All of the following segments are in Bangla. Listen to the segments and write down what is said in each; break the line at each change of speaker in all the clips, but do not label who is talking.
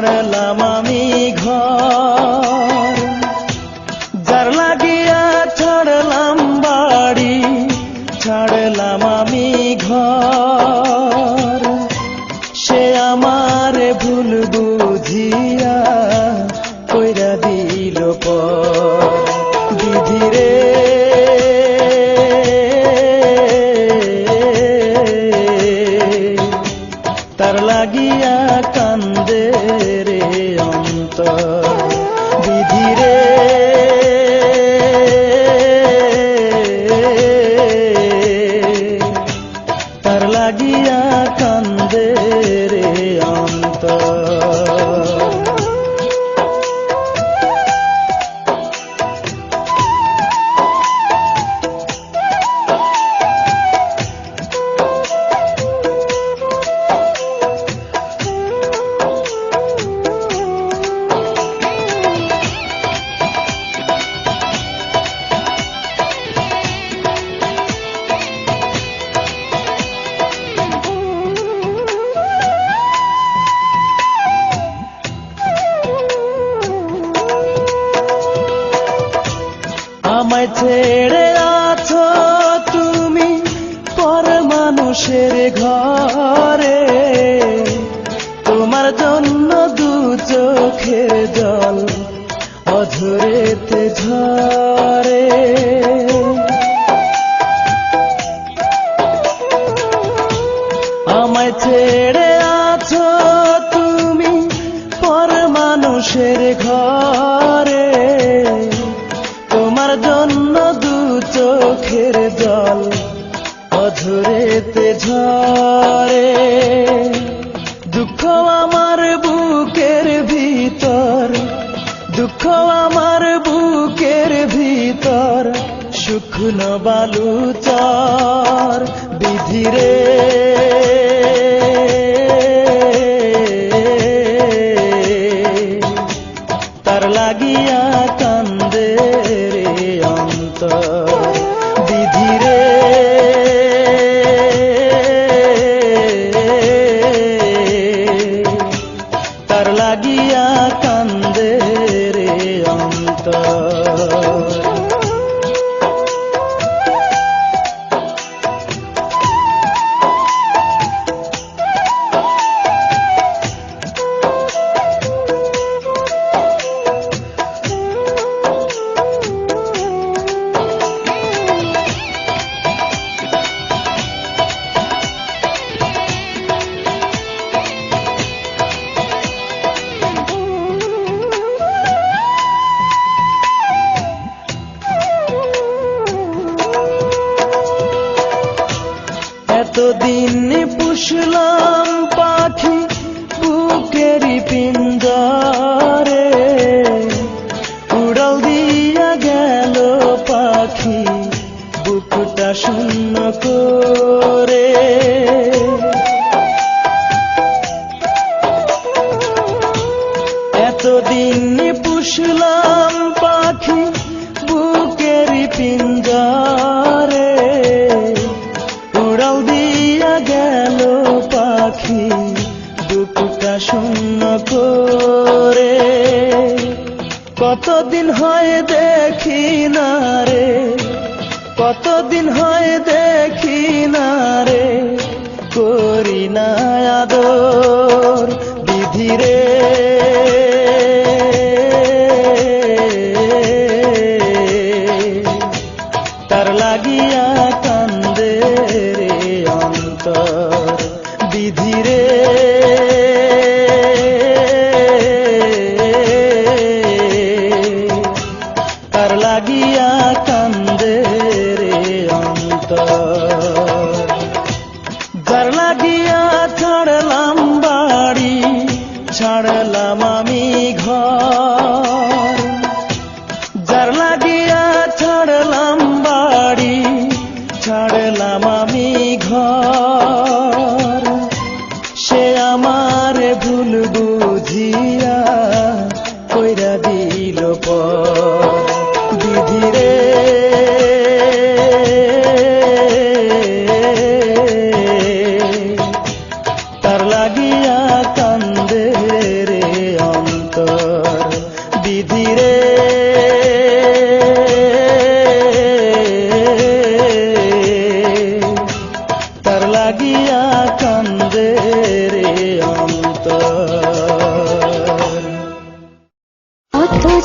ছাড়লাম আমি ঘর, যার লাগিয়া ছাড়লাম বাড়ি, ছাড়লাম আমি ঘর, সে আমারে ভুল বুঝিয়া কইরা দিল পর। বিধিরে তার লাগিয়া কান্দে রে অন্তর। বিধিরে তার লাগিয়া কান্দে রে অন্তর। আমায় ছেড়ে আছো তুমি পর মানুষের ঘরে, তোমার জন্য দু চোখের জল অঝরেতে ঝরে। আমায় ছেড়ে আছো তুমি পর মানুষের ঘরে, তোমার জন্য দু চোখের জল অঝরেতে ঝরে। দুঃখ আমার বুকের ভিতর, দুঃখ আমার বুকের ভিতর, শুকনো বালুচর। বিধিরে তার লাগিয়া কান্দে রে অন্তর। বিধিরে তার লাগিয়া কান্দে রে অন্তর। এতদিন পুষলাম পাখি বুকেরই পিঞ্জরে, উড়াল দিয়া গেল পাখি বুকটা শূন্য করে। এতদিন পুষলাম পাখি বুকেরই পিঞ্জরে, উড়াল দিয়া গেল পাখি বুকটা শূন্য করে। কতদিন হয় দেখি না রে, কতদিন হয় দেখি না রে, করি না আদর। বিধিরে তার লাগিয়া কান্দে রে অন্তর। বিধিরে তার লাগিয়া কান্দে রে অন্তর। যার লাগিয়া ছাড়লাম বাড়ি, ছাড়লাম আমি ঘর, যার লাগিয়া ছাড়লাম বাড়ি, ছাড়লাম আমি ঘর, সে আমার ভুল বুঝিয়া কইরা দিল পর। বিধিরে তার লাগিয়া কান্দে রে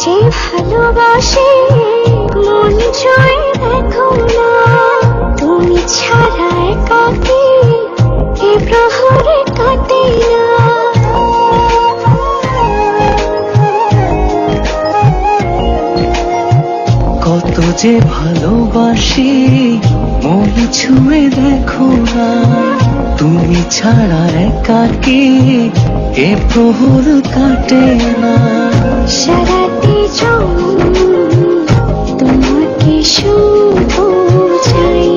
যে ভালোবাসি মন ছুঁয়ে দেখো না, তুমি ছাড়া একাকী এ প্রহরে কাটে না।
কত যে ভালোবাসি মন ছুঁয়ে দেখো না, তুমি ছাড়া একাকী এ প্রহর কাটে না।
সারাটি জীবন তোমাকে শুধু চাই।